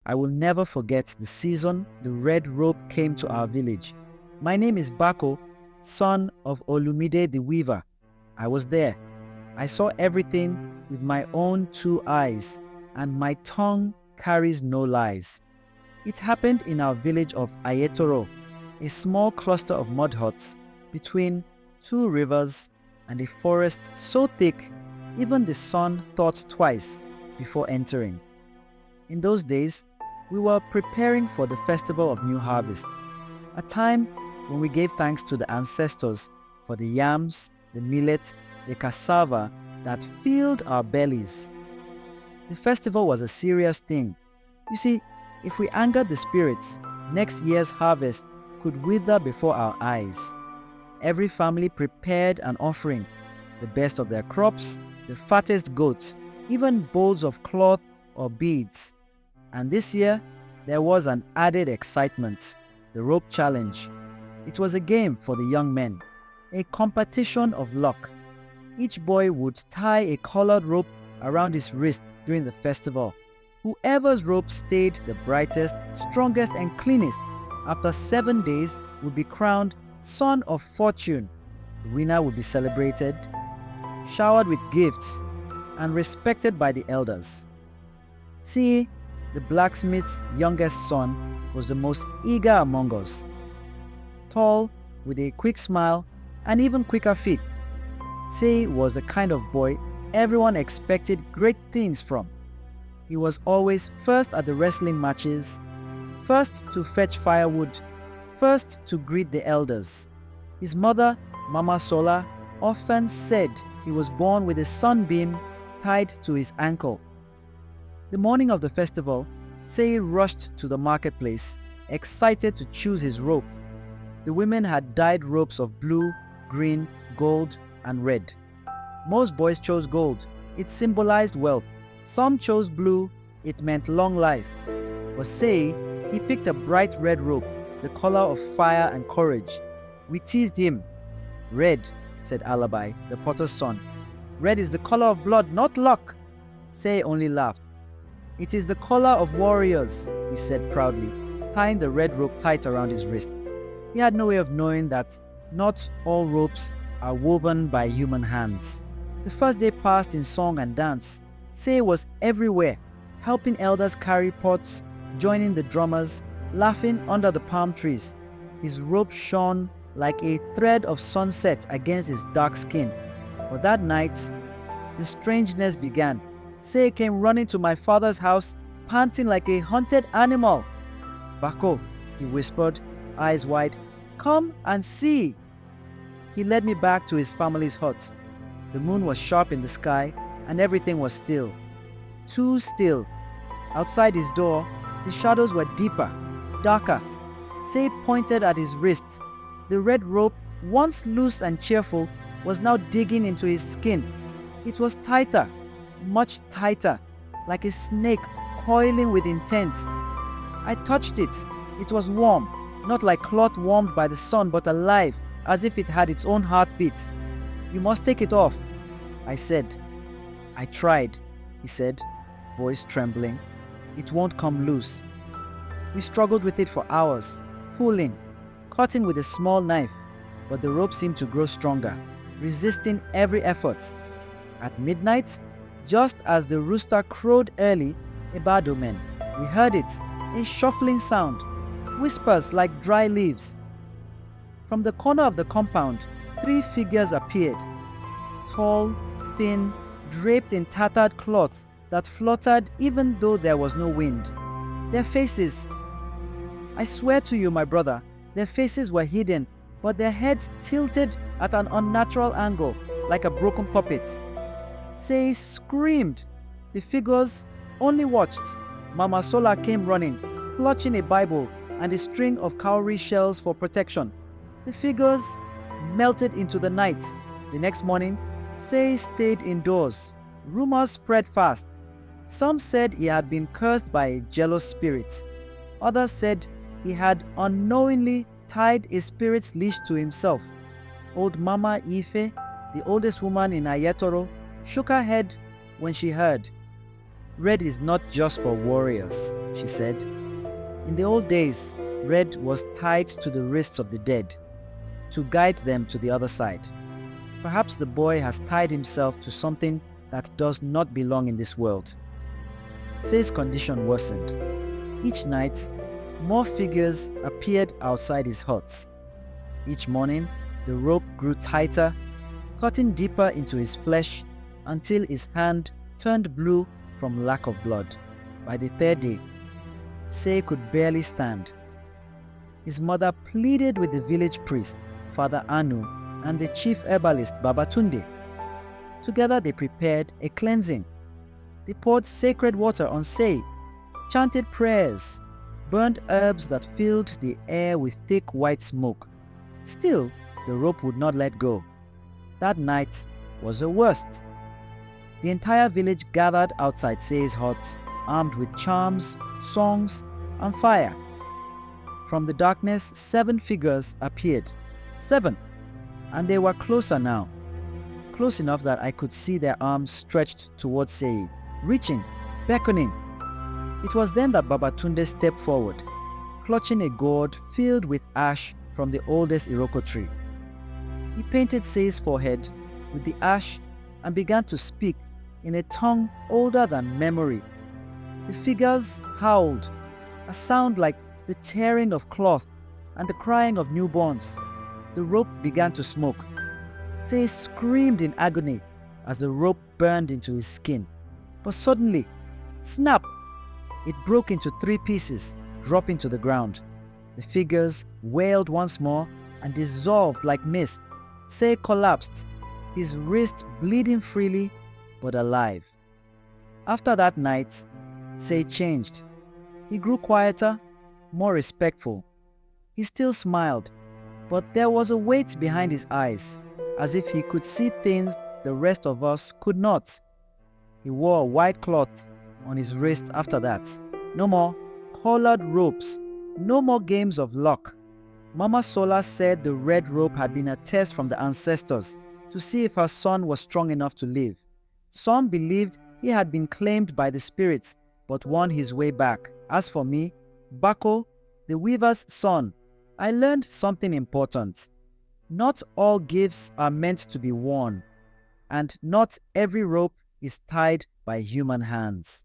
I will never forget the season the red rope came to our village. My name is Bako, son of Olumide the weaver. I was there. I saw everything with my own two eyes, and my tongue carries no lies. It happened in our village of Ayetoro, a small cluster of mud huts between two rivers and a forest so thick even the sun thought twice before entering. In those days, we were preparing for the festival of New Harvest, a time when we gave thanks to the ancestors for the yams, the millet, the cassava that filled our bellies. The festival was a serious thing. You see, if we angered the spirits, next year's harvest could wither before our eyes. Every family prepared an offering, the best of their crops, the fattest goats, even bowls of cloth or beads. And this year, there was an added excitement, the rope challenge. It was a game for the young men, a competition of luck. Each boy would tie a colored rope around his wrist during the festival. Whoever's rope stayed the brightest, strongest and cleanest after 7 days would be crowned Son of Fortune. The winner would be celebrated, showered with gifts, and respected by the elders. See, the blacksmith's youngest son was the most eager among us. Tall, with a quick smile, and even quicker feet. Say was the kind of boy everyone expected great things from. He was always first at the wrestling matches, first to fetch firewood, first to greet the elders. His mother, Mama Sola, often said he was born with a sunbeam tied to his ankle. The morning of the festival, Sei rushed to the marketplace, excited to choose his rope. The women had dyed ropes of blue, green, gold, and red. Most boys chose gold. It symbolized wealth. Some chose blue. It meant long life. For Sei, he picked a bright red rope, the color of fire and courage. We teased him. Red, said Alabai, the potter's son. Red is the color of blood, not luck. Sei only laughed. It is the color of warriors, he said proudly, tying the red rope tight around his wrist. He had no way of knowing that not all ropes are woven by human hands. The first day passed in song and dance. Sei was everywhere, helping elders carry pots, joining the drummers, laughing under the palm trees. His rope shone like a thread of sunset against his dark skin. But that night, the strangeness began. Sei came running to my father's house, panting like a hunted animal. Bako, he whispered, eyes wide, come and see. He led me back to his family's hut. The moon was sharp in the sky and everything was still. Too still. Outside his door, the shadows were deeper, darker. Sei pointed at his wrist. The red rope, once loose and cheerful, was now digging into his skin. It was tighter, much tighter, like a snake coiling with intent. I touched it. It was warm, not like cloth warmed by the sun, but alive, as if it had its own heartbeat. You must take it off, I said. I tried, he said, voice trembling. It won't come loose. We struggled with it for hours, pulling, cutting with a small knife, but the rope seemed to grow stronger, resisting every effort. At midnight, just as the rooster crowed early, about omen, we heard it, a shuffling sound, whispers like dry leaves. From the corner of the compound, 3 figures appeared, tall, thin, draped in tattered cloths that fluttered even though there was no wind. Their faces, I swear to you, my brother, their faces were hidden, but their heads tilted at an unnatural angle, like a broken puppet. Sei screamed. The figures only watched. Mama Sola came running, clutching a Bible and a string of cowrie shells for protection. The figures melted into the night. The next morning, Sei stayed indoors. Rumors spread fast. Some said he had been cursed by a jealous spirit. Others said he had unknowingly tied a spirit's leash to himself. Old Mama Ife, the oldest woman in Ayetoro, shook her head when she heard. Red is not just for warriors, she said. In the old days, red was tied to the wrists of the dead to guide them to the other side. Perhaps the boy has tied himself to something that does not belong in this world. Say's condition worsened. Each night, more figures appeared outside his hut. Each morning, the rope grew tighter, cutting deeper into his flesh until his hand turned blue from lack of blood. By the third day, Say could barely stand. His mother pleaded with the village priest, Father Anu, and the chief herbalist, Babatunde. Together they prepared a cleansing. They poured sacred water on Say, chanted prayers, burned herbs that filled the air with thick white smoke. Still, the rope would not let go. That night was the worst. The entire village gathered outside Say's hut, armed with charms, songs, and fire. From the darkness, 7 figures appeared. 7! And they were closer now. Close enough that I could see their arms stretched towards Say, reaching, beckoning. It was then that Babatunde stepped forward, clutching a gourd filled with ash from the oldest Iroko tree. He painted Say's forehead with the ash and began to speak in a tongue older than memory. The figures howled, a sound like the tearing of cloth and the crying of newborns. The rope began to smoke. Say screamed in agony as the rope burned into his skin. But suddenly, snap! It broke into 3 pieces, dropping to the ground. The figures wailed once more and dissolved like mist. Say collapsed, his wrist bleeding freely but alive. After that night, Say changed. He grew quieter, more respectful. He still smiled, but there was a weight behind his eyes, as if he could see things the rest of us could not. He wore a white cloth on his wrist after that. No more colored ropes, no more games of luck. Mama Sola said the red rope had been a test from the ancestors to see if her son was strong enough to live. Some believed he had been claimed by the spirits but won his way back. As for me, Bako, the weaver's son, I learned something important. Not all gifts are meant to be worn, and not every rope is tied by human hands.